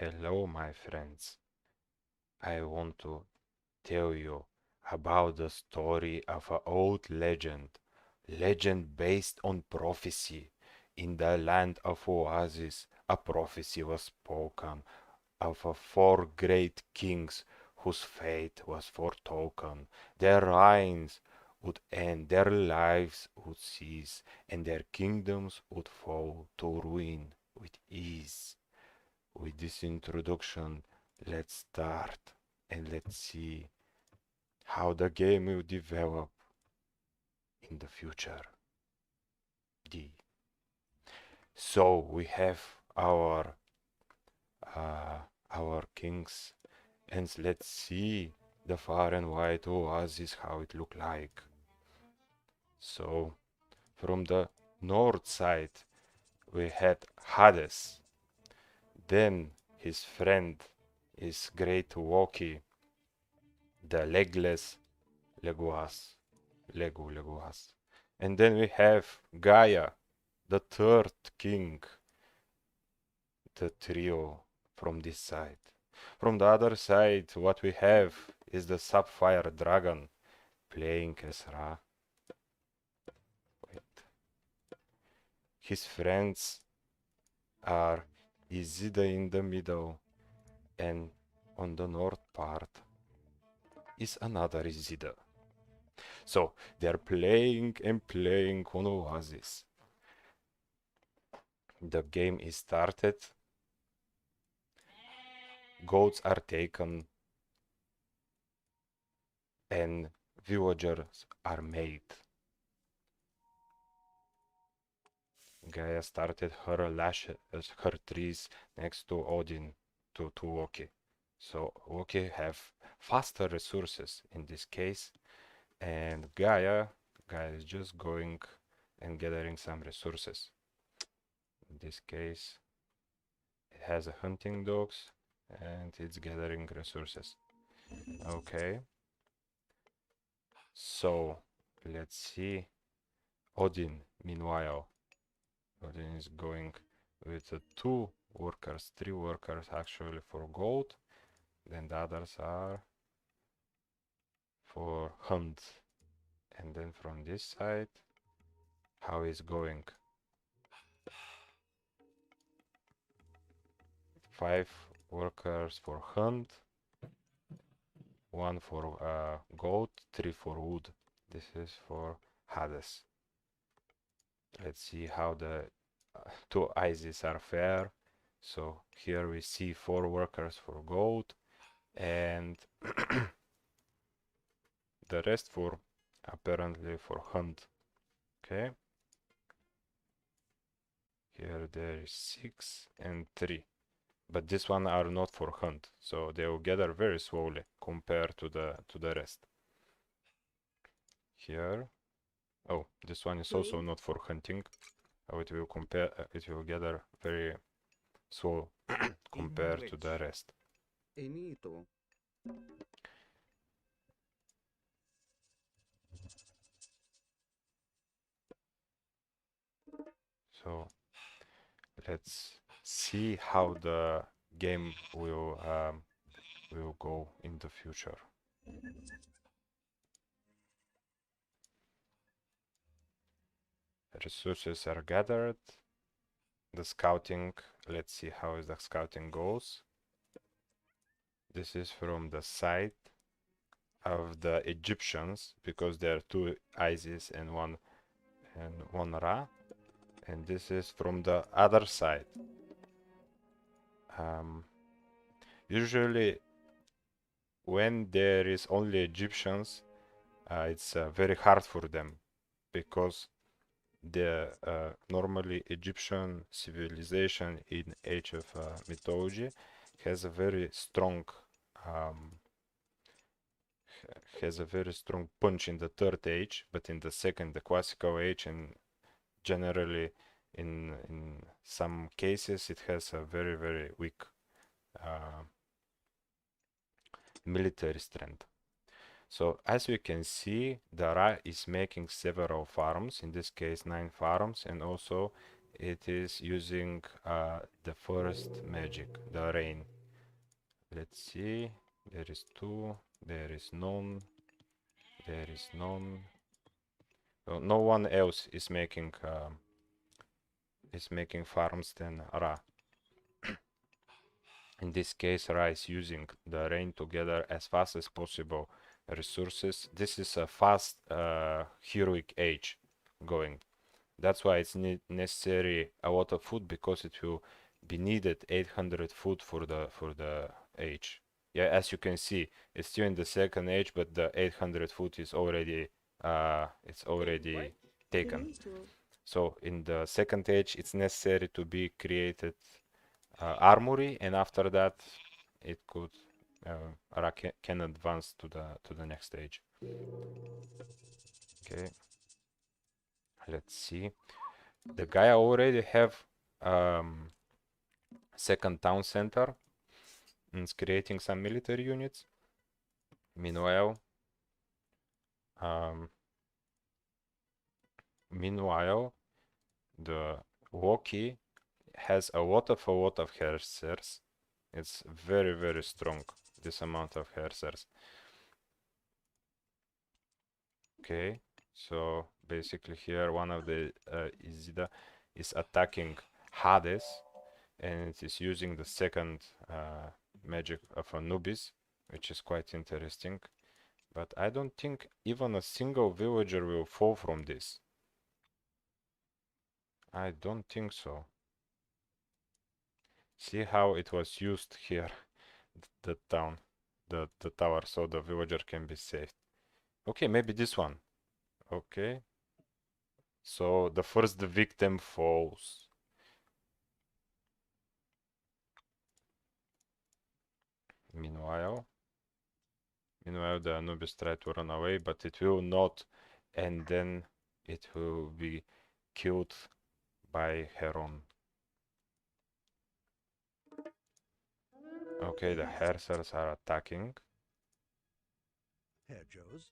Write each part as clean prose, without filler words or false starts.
Hello, my friends. I want to tell you about the story of an old legend based on prophecy. In the land of Oasis, a prophecy was spoken of four great kings whose fate was foretoken. Their reigns would end, their lives would cease, and their kingdoms would fall to ruin with ease. With this introduction, let's start and let's see how the game will develop in the future. D. So we have our uh, our kings, and let's see the far and wide oasis how it look like. So from the north side we had Hades, then his friend is Great Loki, the legless Legolas. And then we have Gaia, the third king, the trio from this side. From the other side, what we have is the Sapphire Dragon playing as Ra. Wait. His friends are Isilda in the middle, and on the north part is another Isilda. So they're playing and playing on Oasis. The game is started. Goats are taken and villagers are made. Gaia started her her trees next to Odin, to Loki. So Loki have faster resources in this case, and Gaia is just going and gathering some resources. In this case, it has a hunting dogs and it's gathering resources. Okay. So let's see. Odin, meanwhile, Odin is going with two workers, three workers actually for gold, then the others are for hunt. And then from this side, how is going? 5 workers for hunt, 1 for gold, 3 for wood. This is for Hades. Let's see how the two ISIS are fair. So here we see 4 workers for gold and the rest for apparently for hunt. Okay. Here there is 6 and 3. But this one are not for hunt, so they will gather very slowly compared to the rest. Here, oh, this one is also not for hunting. Oh, it will it will gather very slow compared to the rest. So let's see how the game will go in the future. Resources are gathered. The scouting, let's see how the scouting goes. This is from the side of the Egyptians because there are 2 Isis and one Ra, and this is from the other side. Usually when there is only Egyptians, it's very hard for them because the normally Egyptian civilization in Age of Mythology has a very strong punch in the third age, but in the second, the classical age, and generally in some cases it has a very weak military strength. So as we can see, the Ra is making several farms, in this case 9 farms, and also it is using the first magic, the rain. Let's see. There is 2. There is none. There is none. No one else is making farms than Ra. In this case, Ra is using the rain to gather as fast as possible resources. This is a fast heroic age going. That's why it's necessary a lot of food, because it will be needed 800 food for the age. Yeah, as you can see, it's still in the second age, but the 800 food is already taken. So in the second age, it's necessary to be created armory, and after that, it could can advance to the next stage. Okay, let's see. The Gaia already have second town center, and it's creating some military units. Meanwhile, the Woki has a lot of Hersers. It's very, very strong, this amount of Hersers. Okay, so basically here one of the Izida is attacking Hades, and it is using the second magic of Anubis, which is quite interesting. But I don't think even a single villager will fall from this. I don't think so. See how it was used here, the town, the tower, so the villager can be saved. Okay, maybe this one. Okay. So the first victim falls. Meanwhile, the Anubis try to run away, but it will not, and then it will be killed by Heron. Okay, the Hersers are attacking. Herr Joes.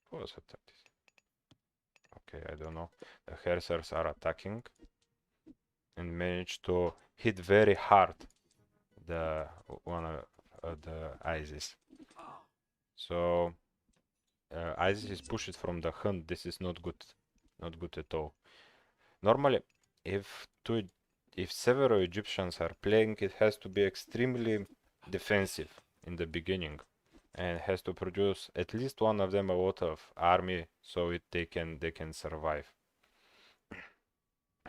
Who was attacked? Okay, I don't know. The Hersers are attacking and manage to hit very hard the one of the Isis. So Isis is pushed from the hunt. This is not good, not good at all. Normally, if several Egyptians are playing, it has to be extremely defensive in the beginning, and has to produce at least one of them a lot of army, so they can survive,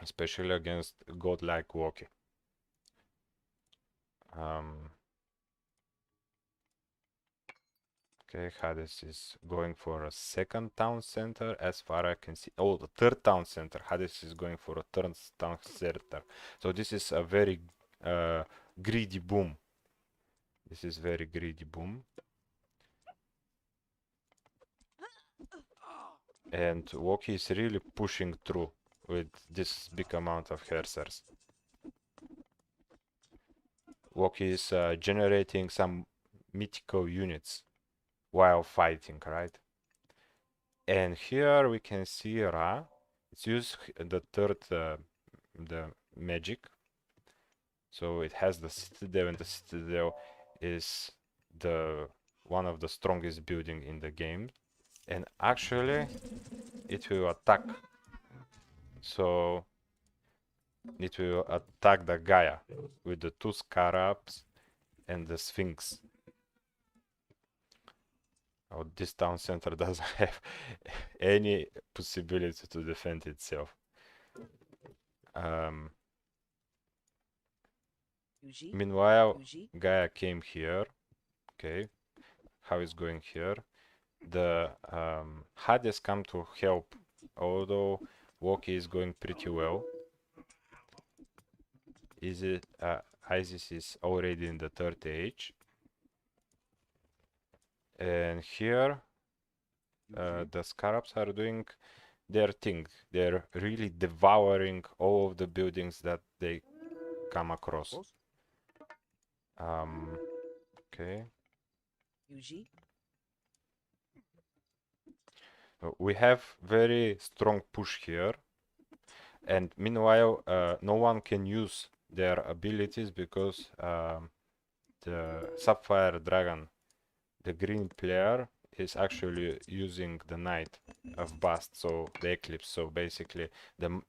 especially against godlike Woki. Okay, Hades is going for a second town center, as far as I can see. Oh, the third town center. Hades is going for a third town center. So this is a very greedy boom. This is very greedy boom. And Woki is really pushing through with this big amount of Hersers. Woki is generating some mythical units while fighting, right? And here we can see Ra. It's used the third the magic. So it has the citadel, and the citadel is the one of the strongest building in the game. And actually it will attack. So it will attack the Gaia with the 2 scarabs and the Sphinx. Oh, this town center doesn't have any possibility to defend itself. Meanwhile, Gaia came here. Okay, how is going here? The Hades come to help, although Woki is going pretty well. Isis is already in the third age. And here, the Scarabs are doing their thing. They're really devouring all of the buildings that they come across. Okay. We have very strong push here, and meanwhile no one can use their abilities because the Sapphire Dragon, the green player, is actually using the Knight of Bast, so the Eclipse. So basically the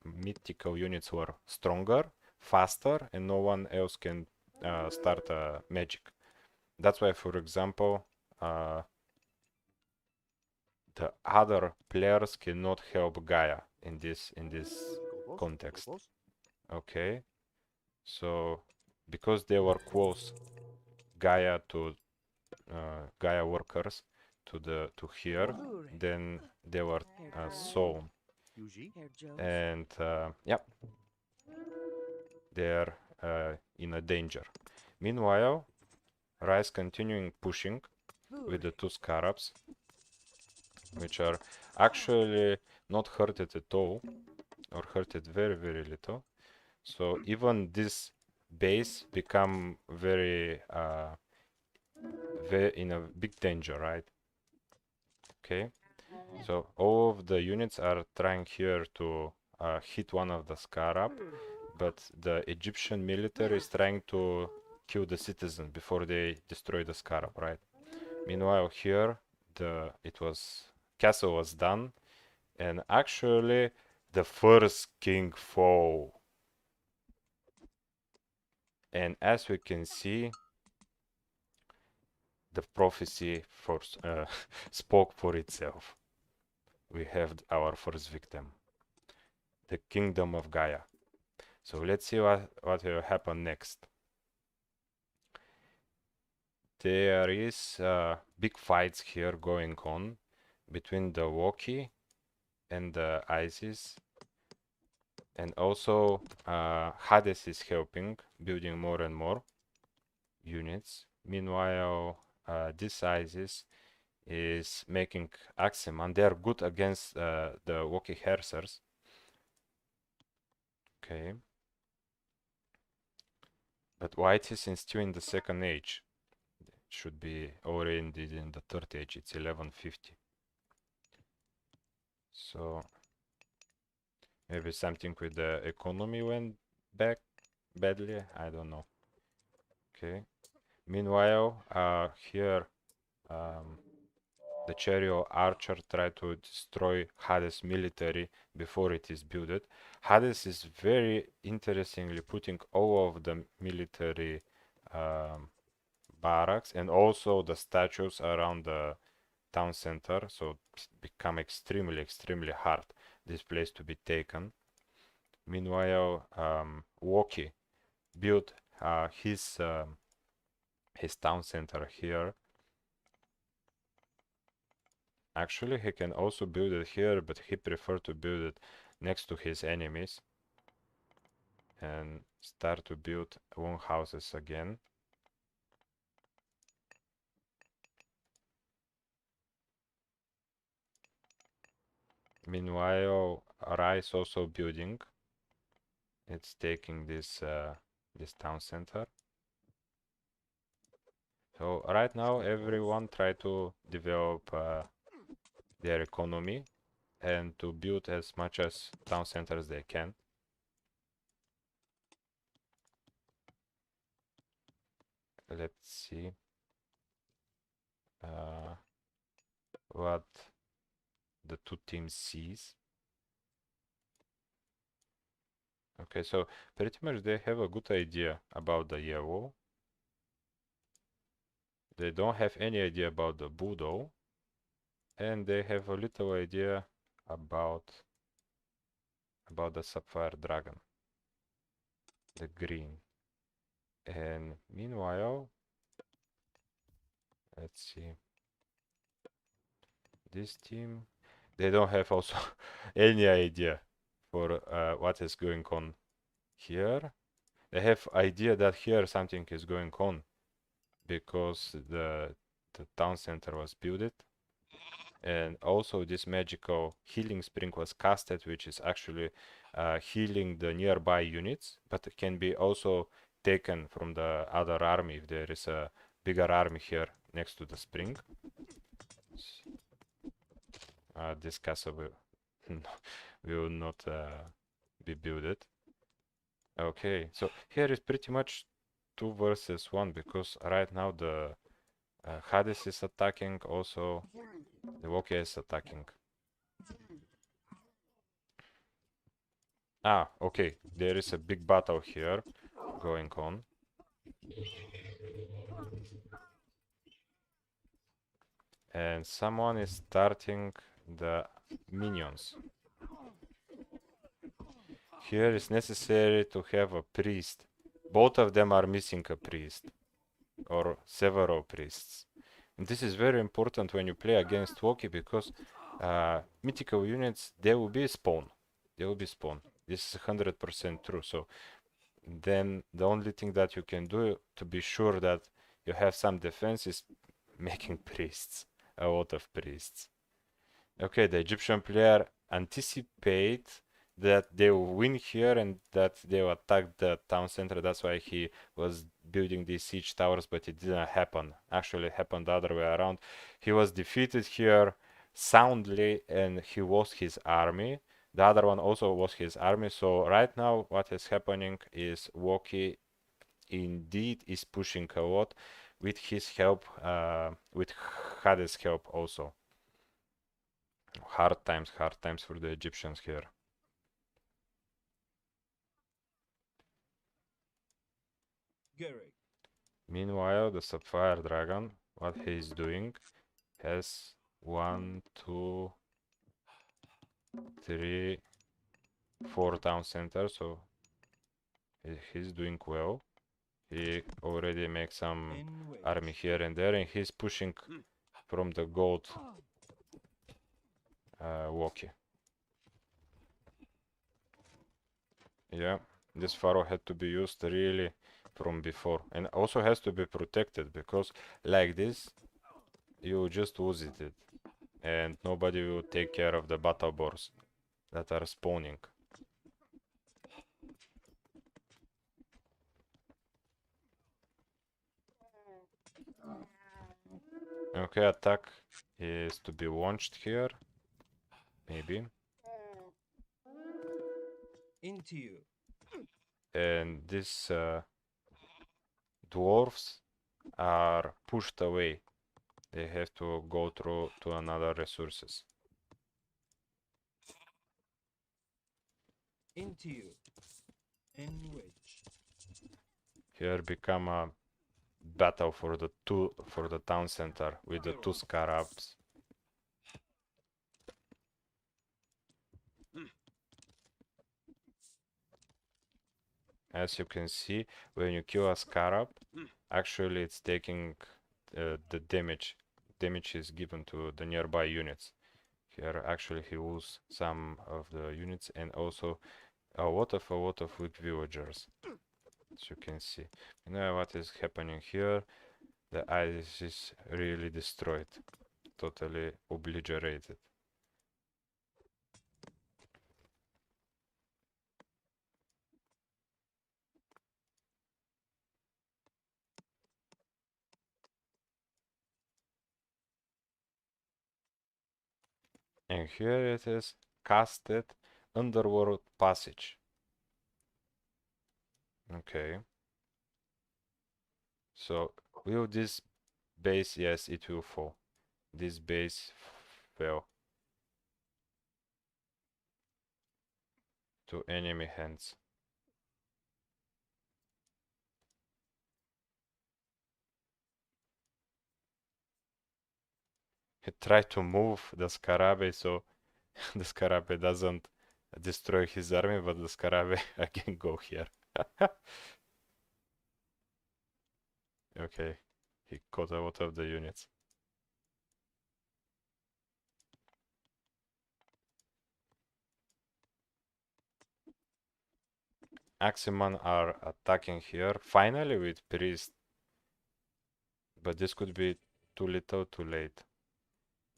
mythical units were stronger, faster, and no one else can start magic. That's why, for example, the other players cannot help Gaia in this context. Okay, so because they were close Gaia to Gaia workers to here, then they were sown, and yep, they're in a danger. Meanwhile, Rise continuing pushing with the two Scarabs, which are actually not hurted at all, or hurted very little. So even this base become very in a big danger, right? Okay, so all of the units are trying here to hit one of the Scarab, but the Egyptian military is trying to kill the citizens before they destroy the Scarab, right? Meanwhile here castle was done, and actually the first king fall. And as we can see, the prophecy spoke for itself. We have our first victim, the kingdom of Gaia. So let's see what will happen next. There is big fights here going on between the Woki and the Isis, and also Hades is helping, building more and more units. Meanwhile, this Isis is making Aximan. They are good against the Woki Hersers. Okay. But White is still in the second age. It should be already in the third age. It's 1150. So maybe something with the economy went back badly. I don't know. Okay. Meanwhile, here the Chariot Archer tried to destroy Hades military before it is built. Hades is very interestingly putting all of the military barracks and also the statues around the town center, so it's become extremely hard this place to be taken. Meanwhile, Woki built his town center here. Actually, he can also build it here, but he preferred to build it next to his enemies and start to build long houses again. Meanwhile, Ra is also building. It's taking this town center. So right now, everyone try to develop their economy and to build as much as town centers they can. Let's see what the two teams sees. Okay, so pretty much they have a good idea about the yellow. They don't have any idea about the Budo, and they have a little idea about the Sapphire Dragon, the green. And meanwhile, let's see, this team, they don't have also any idea for what is going on here. They have idea that here something is going on because the town center was built, and also this magical healing spring was casted, which is actually healing the nearby units, but it can be also taken from the other army if there is a bigger army here next to the spring. this castle will not be built. Okay, so here is pretty much 2 versus 1 because right now the Hades is attacking, also the Wokia is attacking. Ah, okay, there is a big battle here going on. And someone is starting the minions. Here is necessary to have a priest. Both of them are missing a priest or several priests. And this is very important when you play against Woki because mythical units, they will be spawn. They will be spawn. This is 100% true. So then the only thing that you can do to be sure that you have some defense is making priests. A lot of priests. Okay, the Egyptian player anticipate that they will win here and that they will attack the town center. That's why he was building these siege towers, but it didn't happen. Actually, it happened the other way around. He was defeated here soundly and he lost his army. The other one also lost his army. So right now, what is happening is Woki indeed is pushing a lot with his help, with Hades' help also. Hard times for the Egyptians here. Meanwhile, the Sapphire Dragon, what he is doing, has 1, 2, 3, 4 town centers, so he's doing well. He already makes some army here and there, and he's pushing from the gold Woki. Yeah, this pharaoh had to be used really from before, and also has to be protected because like this you just lose it and nobody will take care of the battle boars that are spawning. Okay, attack is to be launched here, maybe. Into you. And these dwarves are pushed away. They have to go through to another resources. Into you. In which? Here become a battle for the town center with the 2 scarabs. As you can see, when you kill a scarab, actually it's taking the damage. Damage is given to the nearby units. Here actually he loses some of the units and also a lot of weak villagers. As you can see. You know what is happening here? The ice is really destroyed. Totally obliterated. And here it is casted underworld passage. Okay. So will this base, yes, it will fall. This base fell to enemy hands. He tried to move the Scarabée so the Scarabée doesn't destroy his army, but the Scarabée again go here. Okay, he caught a lot of the units. Aximan are attacking here, finally with priest. But this could be too little, too late.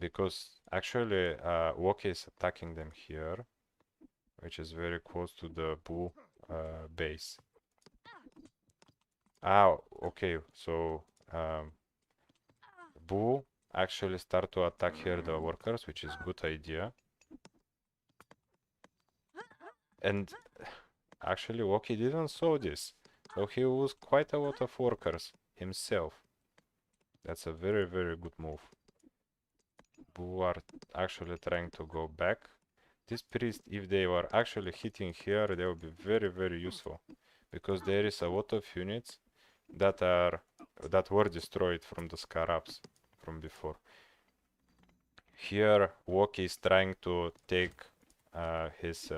Because actually Woki is attacking them here, which is very close to the Buu base. Ah, okay, so Buu actually start to attack here the workers, which is good idea. And actually Woki didn't saw this, so he was quite a lot of workers himself. That's a very, very good move. Who are actually trying to go back. This priest, if they were actually hitting here, they will be very, very useful, because there is a lot of units that were destroyed from the scarabs from before. Here, Woki is trying to take his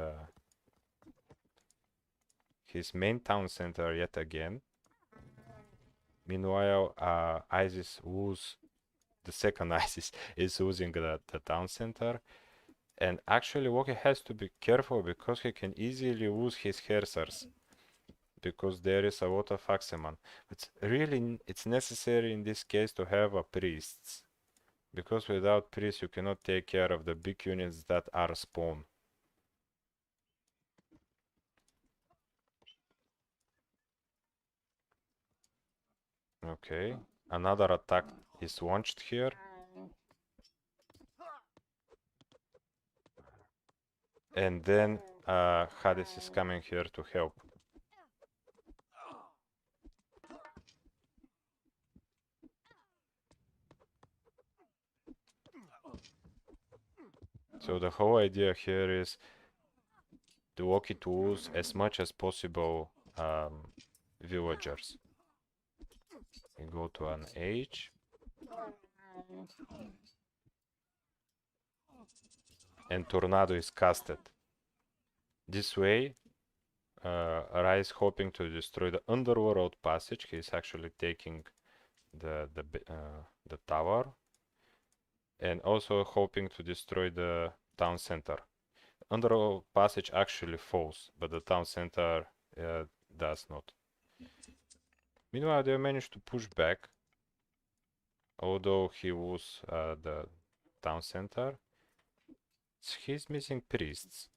main town center yet again. Meanwhile, Isis was the second Isis is using the town center. And actually, Woki has to be careful because he can easily lose his Hersers, because there is a lot of Aximan. It's necessary in this case to have a priests, because without priests you cannot take care of the big units that are spawn. Okay, another attack is launched here. And then Hades is coming here to help. So the whole idea here is to Woki to lose as much as possible villagers. We go to an H. And Tornado is casted. This way, Rai is hoping to destroy the underworld passage. He is actually taking the tower, and also hoping to destroy the town center. Underworld passage actually falls, but the town center does not. Meanwhile, they managed to push back, although he was the town center. He's missing priests.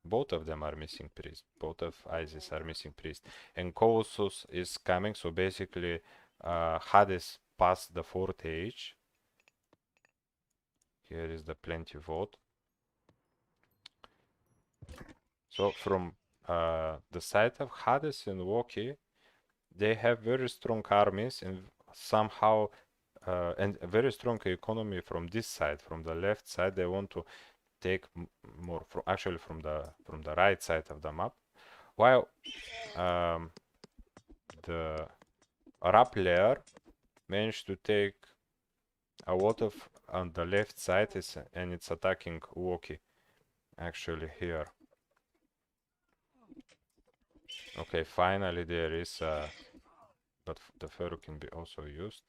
Both of them are missing priests. Both of Isis are missing priests. And Colossus is coming, so basically Hades passed the 4th age. Here is the plenty vote. So from the side of Hades and Woki, they have very strong armies and somehow and a very strong economy from this side. From the left side, they want to take more from actually from the right side of the map, while the Arab layer managed to take a lot of on the left side and it's attacking Woki actually here. Okay, finally there is but the Pharaoh can be also used.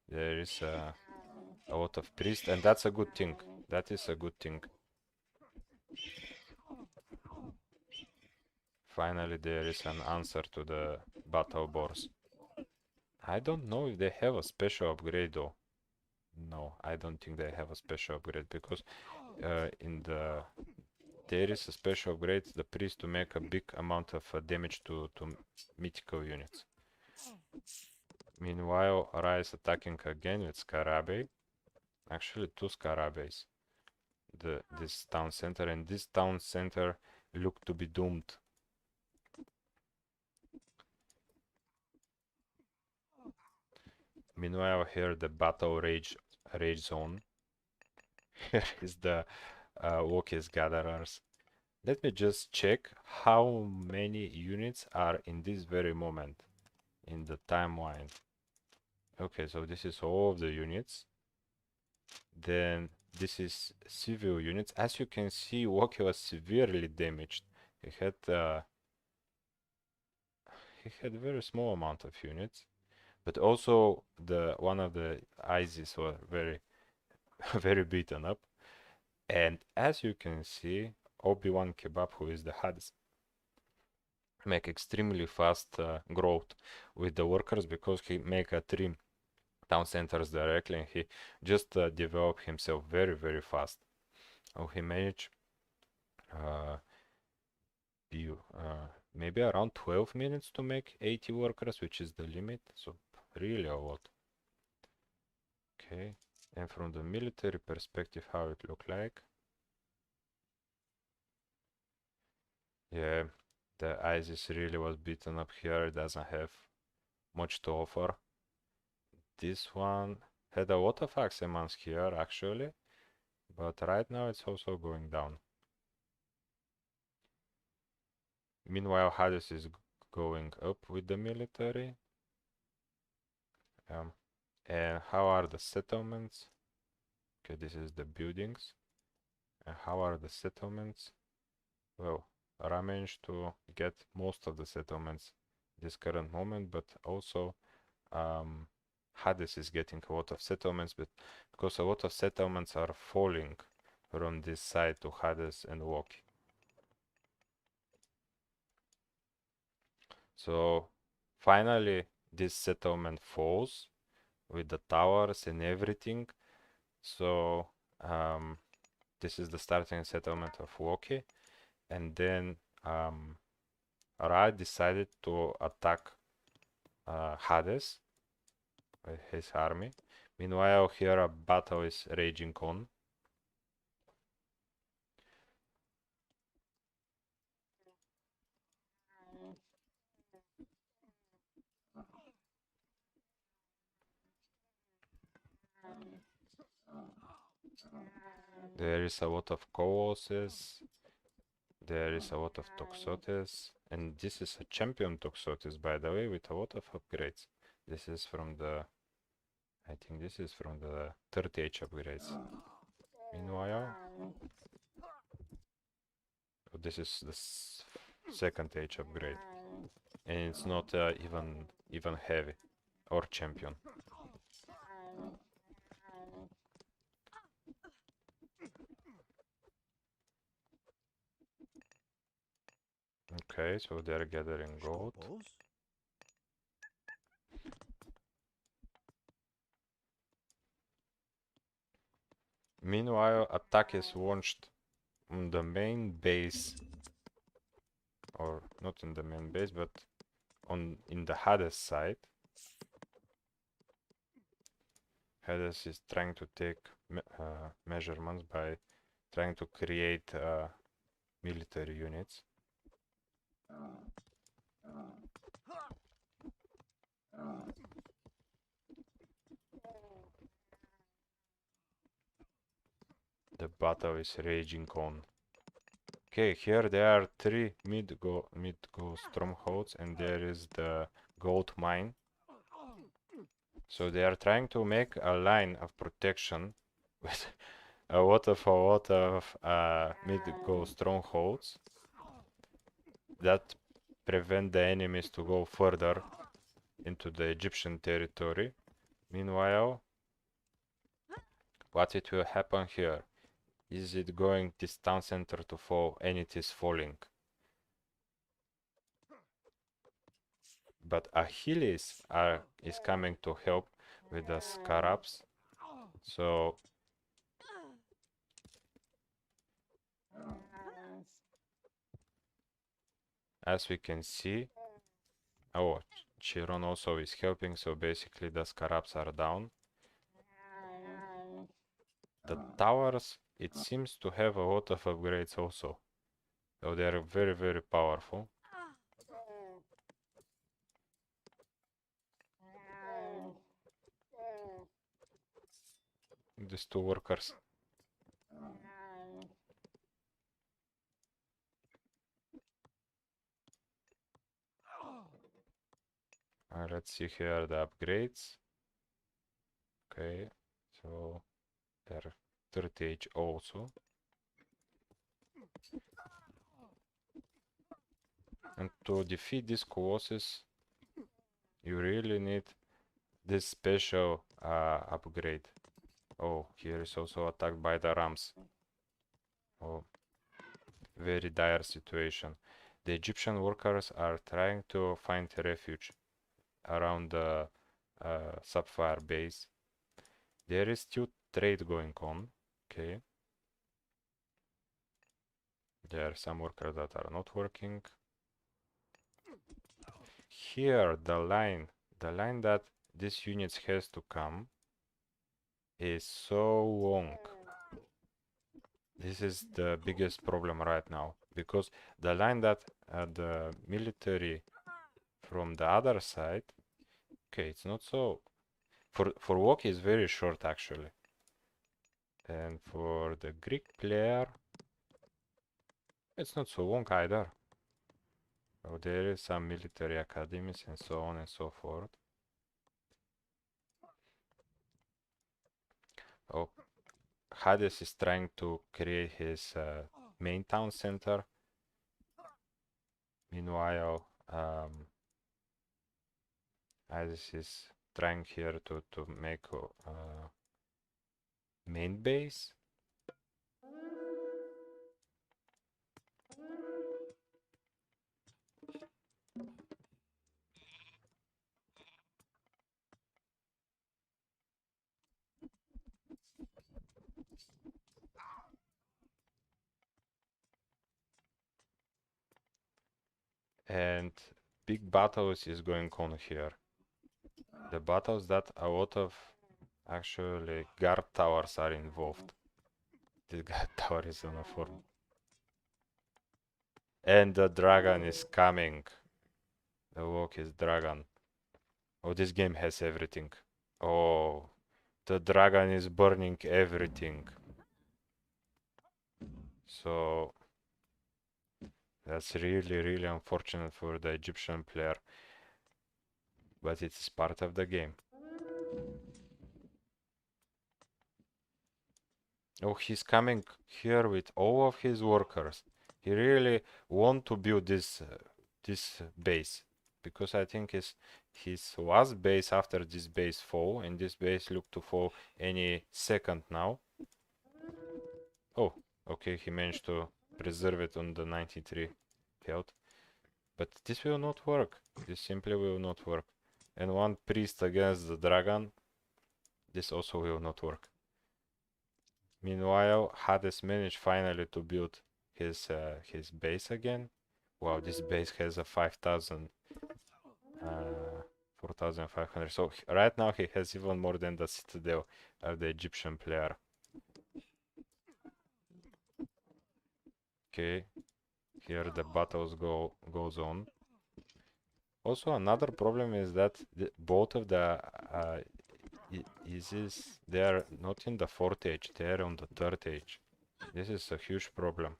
There is a lot of priests, and that's a good thing. That is a good thing. Finally there is an answer to the battle boars. I don't know if they have a special upgrade though. No, I don't think they have a special upgrade, because there is a special upgrade the priest to make a big amount of damage to mythical units. Meanwhile, Rai is attacking again with Scarabei. Actually, 2 Scarabeis. This town center, and this town center looked to be doomed. Meanwhile, here the battle rage zone. Here is the Woki's gatherers. Let me just check how many units are in this very moment in the timeline. Okay, so this is all of the units. Then this is civil units. As you can see, Woki was severely damaged. He had very small amount of units, but also one of the Isis were very very beaten up. And as you can see, Obi-Wan Kebab, who is the Hades, make extremely fast growth with the workers, because he make a 3 town centers directly, and he just develop himself very, very fast. Oh, he managed maybe around 12 minutes to make 80 workers, which is the limit, so really a lot. Okay, And from the military perspective, how it look like? Yeah, the ISIS really was beaten up here. It doesn't have much to offer. This one had a lot of Axemans here actually, but right now it's also going down. Meanwhile, Hades is going up with the military. And how are the settlements? Okay, this is the buildings. And how are the settlements? Well, Ra managed to get most of the settlements this current moment, but also Hades is getting a lot of settlements, but because a lot of settlements are falling from this side to Hades and Loki. So finally this settlement falls with the towers and everything. So this is the starting settlement of Loki, and then Ra decided to attack Hades with his army. Meanwhile, here a battle is raging on. There is a lot of colossus. There is a lot of Toxotes. And this is a champion Toxotes, by the way, with a lot of upgrades. This is from the... I think this is from the 30H upgrades. Meanwhile... this is the second H upgrade. And it's not even heavy or champion. Okay, so they're gathering gold. Meanwhile, attack is launched on the main base, or not in the main base, but in the Hades side. Hades is trying to take measurements by trying to create military units. The battle is raging on. Okay, here there are 3 mid-go strongholds, and there is the gold mine. So they are trying to make a line of protection with a lot of mid-go strongholds that prevent the enemies to go further into the Egyptian territory. Meanwhile, what it will happen here? Is it going this town center to fall? And it is falling. But Achilles is coming to help with the scarabs. So as we can see, oh, Chiron also is helping, so basically the scarabs are down. The towers, it seems to have a lot of upgrades also. So they are very, very powerful. These 2 workers. Let's see here the upgrades. Okay, so they're 30H also. And to defeat this Colossus, you really need this special upgrade. Oh, here is also attacked by the Rams. Oh, very dire situation. The Egyptian workers are trying to find refuge around the Sapphire base. There is still trade going on. Okay. There are some workers that are not working. Here, the line that this unit has to come is so long. This is the biggest problem right now, because the line that the military from the other side, okay, it's not so. For walk is very short actually, and for the Greek player, it's not so long either. Oh, there is some military academies and so on and so forth. Oh, Hades is trying to create his main town center. Meanwhile, Hades is trying here to make a main base. And big battles is going on here. The battles that a lot of actually guard towers are involved. This guard tower is on a form. And the dragon is coming. The walk is dragon. Oh, this game has everything. Oh, the dragon is burning everything. So that's really, really unfortunate for the Egyptian player. But it's part of the game. Oh, he's coming here with all of his workers. He really want to build this base, because I think it's his last base after this base fall, and this base look to fall any second now. Oh, okay, he managed to preserve it on the 93 field. But this will not work. This simply will not work. And one priest against the dragon, this also will not work. Meanwhile, Hades managed finally to build his base again. Wow, this base has a 5,000, 4,500. So right now he has even more than the citadel of the Egyptian player. Okay, here the battles goes on. Also, another problem is that both of the ISIS, they are not in the fourth age, they are on the third age. This is a huge problem.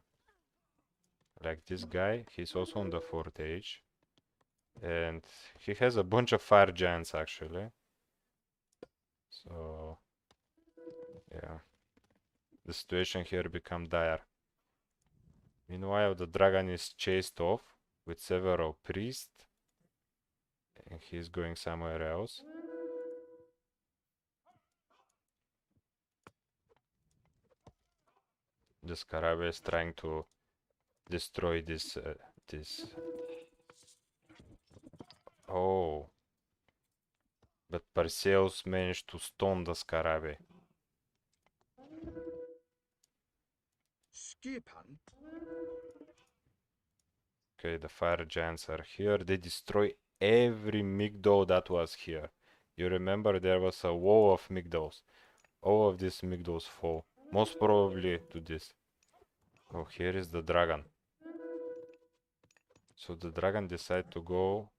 Like this guy, he's also on the fourth age. And he has a bunch of fire giants actually. So, yeah. The situation here become dire. Meanwhile, the dragon is chased off with several priests. And he's going somewhere else. The Scarabée is trying to destroy this. Oh, but Perseus managed to stone the Scarabée. Okay, the fire giants are here. They destroy every Migdol that was here. You remember there was a wall of Migdols. All of these Migdols fall. Most probably to this. Oh, here is the dragon. So the dragon decided to go.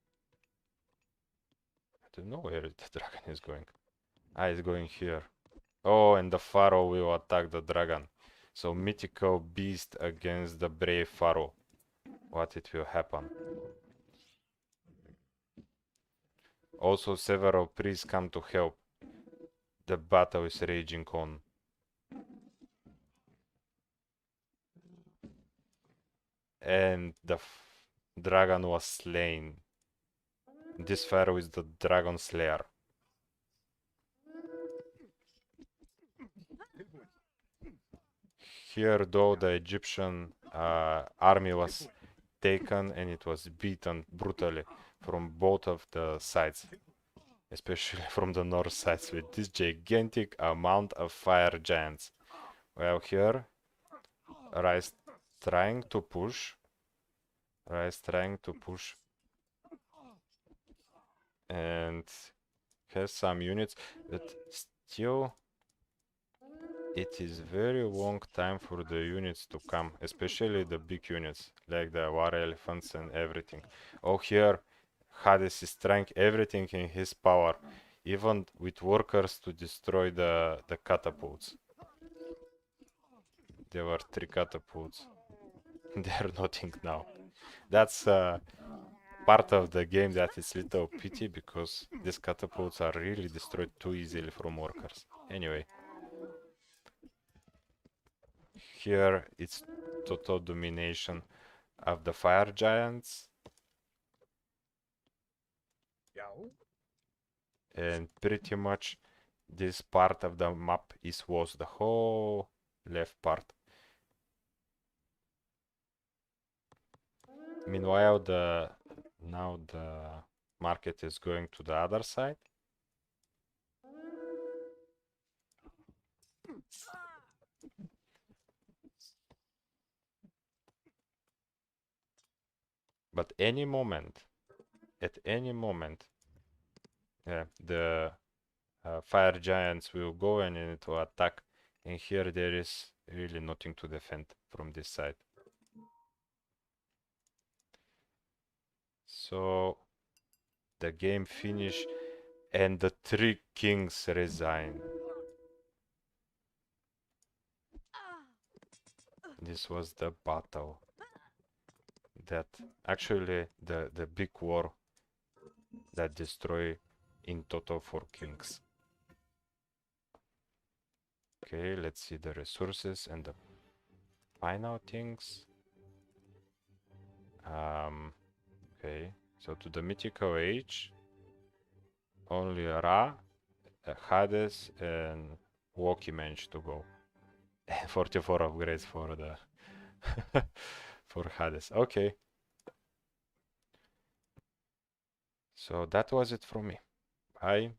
I don't know where the dragon is going. Ah, it's going here. Oh, and the pharaoh will attack the dragon. So mythical beast against the brave pharaoh. What it will happen? Also, several priests come to help. The battle is raging on. And the dragon was slain. This pharaoh is the dragon slayer. Here, though, the Egyptian army was taken and it was beaten brutally from both of the sides, especially from the north sides with this gigantic amount of fire giants. Well, here, Rise trying to push. Rise trying to push. And has some units, but still it is very long time for the units to come, especially the big units, like the war elephants and everything. Oh, here Hades is trying everything in his power, even with workers to destroy the catapults. There were 3 catapults. They're nothing now. That's part of the game that is little pity because these catapults are really destroyed too easily from workers. Anyway, here it's total domination of the fire giants, and pretty much this part of the map was the whole left part. Meanwhile, now the market is going to the other side. But at any moment, the fire giants will go and into attack, and here there is really nothing to defend from this side. So the game finished and the 3 kings resign. This was the battle that actually the big war that destroyed in total 4 kings. Okay, let's see the resources and the final things. Okay, so to the mythical age, only Ra, Hades, and Loki managed to go. 44 upgrades for the for Hades. Okay. So that was it from me. Bye.